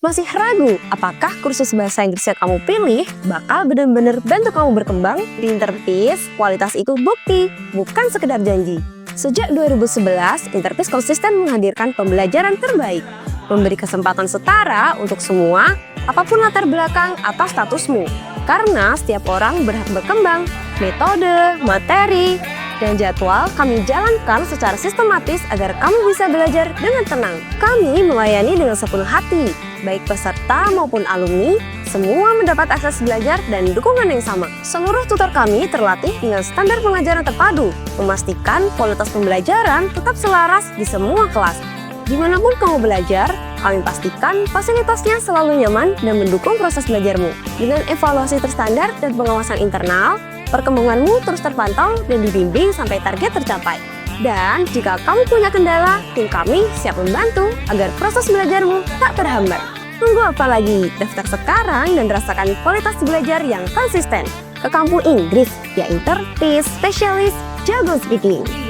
Masih ragu apakah kursus bahasa Inggris yang kamu pilih bakal benar-benar bantu kamu berkembang? Di Interpeace, kualitas itu bukti, bukan sekedar janji. Sejak 2011, Interpeace konsisten menghadirkan pembelajaran terbaik, memberi kesempatan setara untuk semua, apapun latar belakang atau statusmu. Karena setiap orang berhak berkembang, metode, materi, dan jadwal kami jalankan secara sistematis agar kamu bisa belajar dengan tenang. Kami melayani dengan sepenuh hati, baik peserta maupun alumni, semua mendapat akses belajar dan dukungan yang sama. Seluruh tutor kami terlatih dengan standar pengajaran terpadu, memastikan kualitas pembelajaran tetap selaras di semua kelas. Dimanapun kamu belajar, kami pastikan fasilitasnya selalu nyaman dan mendukung proses belajarmu. Dengan evaluasi terstandar dan pengawasan internal, perkembanganmu terus terpantau dan dibimbing sampai target tercapai. Dan jika kamu punya kendala, tim kami siap membantu agar proses belajarmu tak terhambat. Tunggu apa lagi? Daftar sekarang dan rasakan kualitas belajar yang konsisten. Ke kampus Inggris, ya Interpeace Specialist Jago Speaking.